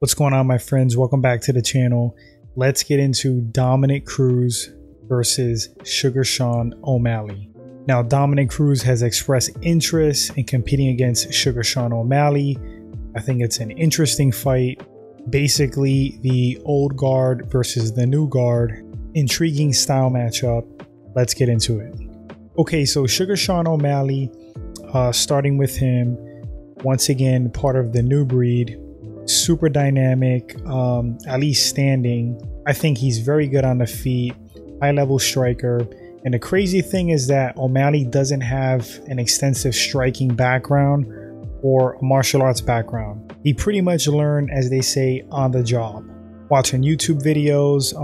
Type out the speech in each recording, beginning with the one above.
What's going on, my friends? Welcome back to the channel. Let's get into Dominick Cruz versus Sugar Sean Omalley. Now, Dominick Cruz has expressed interest in competing against Sugar Sean Omalley. I think it's an interesting fight. Basically, the old guard versus the new guard. Intriguing style matchup. Let's get into it. Okay, so Sugar Sean Omalley, starting with him, once again, part of the new breed. Super dynamic, at least standing. I think he's very good on the feet, high level striker. And the crazy thing is that Omalley doesn't have an extensive striking background or a martial arts background. He pretty much learned, as they say, on the job, watching YouTube videos,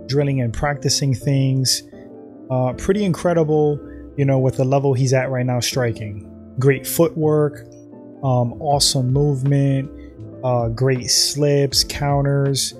drilling and practicing things. Pretty incredible, you know, with the level he's at right now striking. Great footwork, awesome movement, great slips, counters.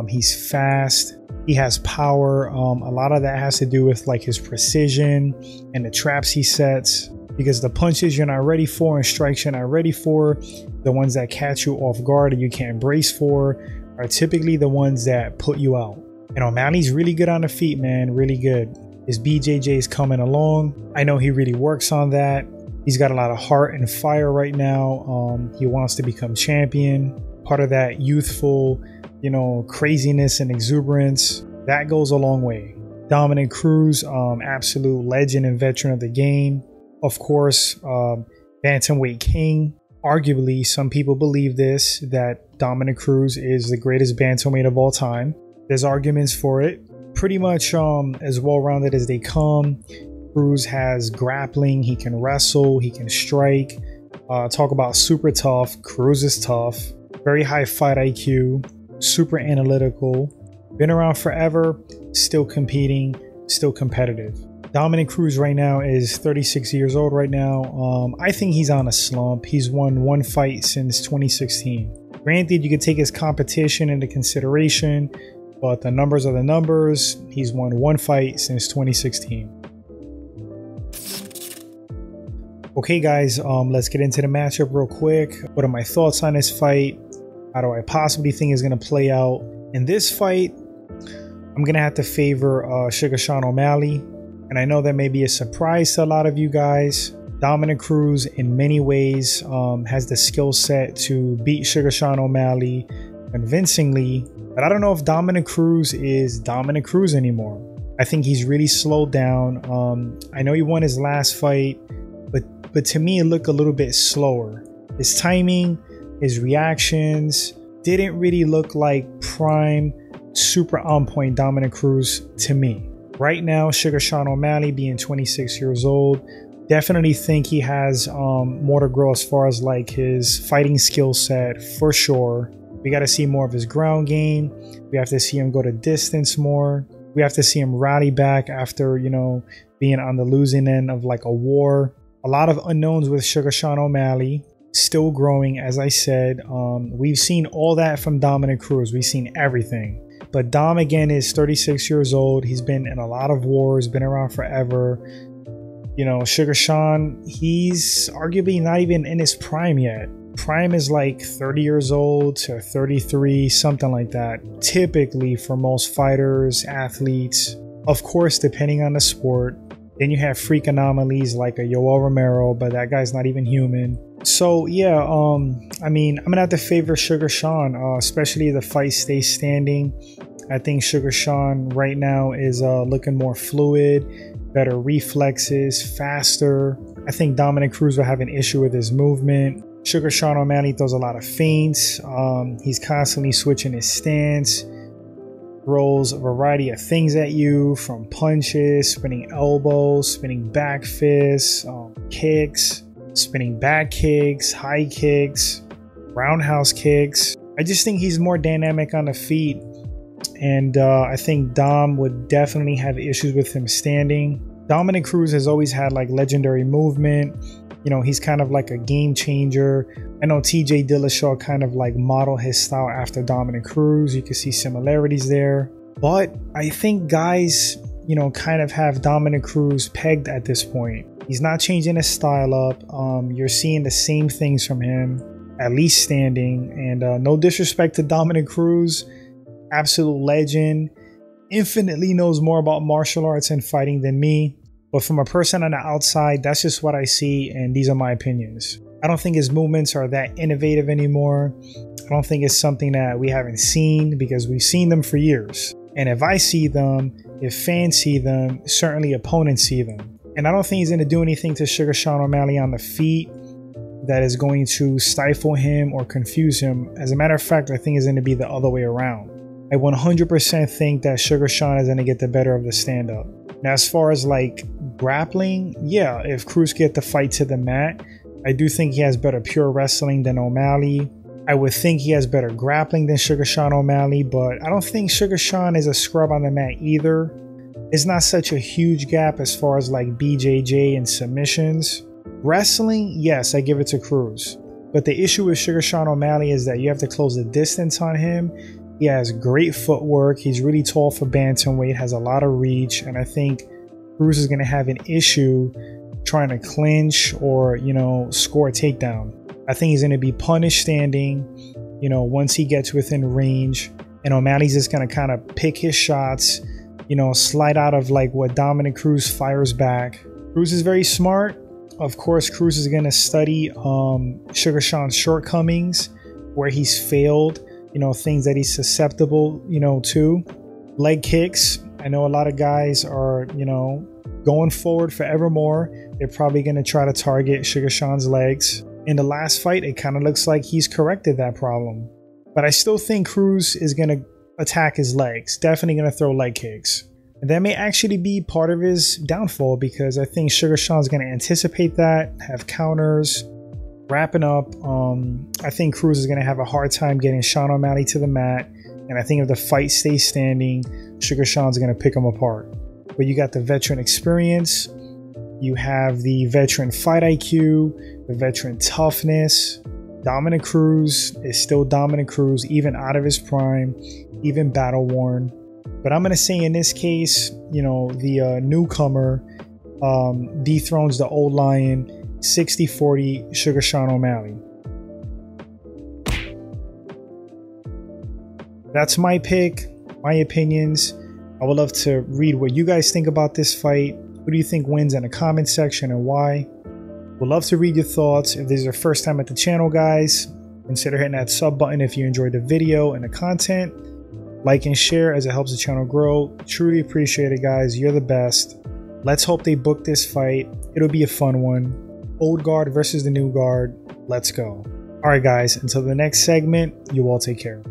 He's fast. He has power. A lot of that has to do with like his precision and the traps he sets, because the punches you're not ready for and strikes you're not ready for, the ones that catch you off guard and you can't brace for, are typically the ones that put you out. And O'Malley's really good on the feet, man, really good. His BJJ is coming along. I know he really works on that. He's got a lot of heart and fire right now. He wants to become champion. Part of that youthful, you know, craziness and exuberance, that goes a long way. Dominick Cruz, absolute legend and veteran of the game. Of course, bantamweight king. Arguably, some people believe this, that Dominick Cruz is the greatest bantamweight of all time. There's arguments for it. Pretty much as well-rounded as they come. Cruz has grappling, he can wrestle, he can strike. Talk about super tough. Cruz is tough. Very high fight IQ. Super analytical. Been around forever. Still competing. Still competitive. Dominick Cruz right now is 36 years old right now. I think he's on a slump. He's won one fight since 2016. Granted, you could take his competition into consideration, but the numbers are the numbers. He's won one fight since 2016. Okay guys, let's get into the matchup real quick. What are my thoughts on this fight? How do I possibly think it's going to play out? In this fight, I'm going to have to favor Sugar Sean Omalley. And I know that may be a surprise to a lot of you guys. Dominick Cruz, in many ways, has the skill set to beat Sugar Sean Omalley convincingly. But I don't know if Dominick Cruz is Dominick Cruz anymore. I think he's really slowed down. I know he won his last fight, but to me, it looked a little bit slower. His timing, his reactions didn't really look like prime, super on point Dominick Cruz to me. Right now, Sugar Sean Omalley, being 26 years old, definitely think he has more to grow as far as like his fighting skill set, for sure. We got to see more of his ground game. We have to see him go to distance more. We have to see him rally back after, you know, being on the losing end of like a war. A lot of unknowns with Sugar Sean Omalley. Still growing, as I said. We've seen all that from Dominick Cruz. We've seen everything. But Dom, again, is 36 years old. He's been in a lot of wars, been around forever. You know, Sugar Sean, he's arguably not even in his prime yet. Prime is like 30 years old to 33, something like that. Typically for most fighters, athletes. Of course, depending on the sport. Then you have freak anomalies like a Yoel Romero, but that guy's not even human. So yeah, I mean, I'm gonna have to favor Sugar Sean, especially if the fight stays standing. I think Sugar Sean right now is looking more fluid, better reflexes, faster. I think Dominick Cruz will have an issue with his movement. Sugar Sean Omalley throws a lot of feints. He's constantly switching his stance. Throws a variety of things at you, from punches, spinning elbows, spinning back fists, kicks, spinning back kicks, high kicks, roundhouse kicks. I just think he's more dynamic on the feet, and I think Dom would definitely have issues with him standing. Dominick Cruz has always had like legendary movement. You know, he's kind of like a game changer. I know TJ Dillashaw kind of like modeled his style after Dominick Cruz. You can see similarities there. But I think guys, you know, kind of have Dominick Cruz pegged at this point. He's not changing his style up. You're seeing the same things from him. at least standing. And no disrespect to Dominick Cruz, absolute legend, infinitely knows more about martial arts and fighting than me. But from a person on the outside, that's just what I see, and these are my opinions. I don't think his movements are that innovative anymore. I don't think it's something that we haven't seen, because we've seen them for years. And if I see them, if fans see them, certainly opponents see them. And I don't think he's going to do anything to Sugar Sean Omalley on the feet that is going to stifle him or confuse him. As a matter of fact, I think it's going to be the other way around. I 100% think that Sugar Sean is going to get the better of the stand-up. Now, as far as like grappling, yeah, if Cruz get the fight to the mat, I do think he has better pure wrestling than Omalley. I would think he has better grappling than Sugar Sean Omalley, but I don't think Sugar Sean is a scrub on the mat either. It's not such a huge gap as far as like BJJ and submissions. Wrestling, yes, I give it to Cruz. But the issue with Sugar Sean Omalley is that you have to close the distance on him. He has great footwork. He's really tall for bantamweight, has a lot of reach, and I think Cruz is going to have an issue trying to clinch or, you know, score a takedown. I think he's going to be punished standing, you know, once he gets within range, and O'Malley's just going to kind of pick his shots, you know, slide out of like what Dominick Cruz fires back. Cruz is very smart. Of course, Cruz is going to study Sugar Sean's shortcomings, where he's failed, you know, things that he's susceptible, you know, to. Leg kicks. I know a lot of guys are, you know, going forward forevermore. They're probably going to try to target Sugar Sean's legs. In the last fight, it kind of looks like he's corrected that problem. But I still think Cruz is going to attack his legs. Definitely going to throw leg kicks. And that may actually be part of his downfall, because I think Sugar Sean's going to anticipate that, have counters. Wrapping up, I think Cruz is going to have a hard time getting Sean Omalley to the mat. And I think if the fight stays standing, Sugar Sean's going to pick him apart. But you got the veteran experience. You have the veteran fight IQ, the veteran toughness. Dominick Cruz is still Dominick Cruz, even out of his prime, even battle worn. But I'm going to say in this case, you know, the newcomer dethrones the old lion, 60-40 Sugar Sean Omalley. That's my pick, my opinions. I would love to read what you guys think about this fight. Who do you think wins in the comment section and why? Would love to read your thoughts. If this is your first time at the channel, guys, consider hitting that sub button if you enjoyed the video and the content. Like and share as it helps the channel grow. Truly appreciate it, guys. You're the best. Let's hope they book this fight. It'll be a fun one. Old guard versus the new guard. Let's go. All right, guys. Until the next segment, you all take care.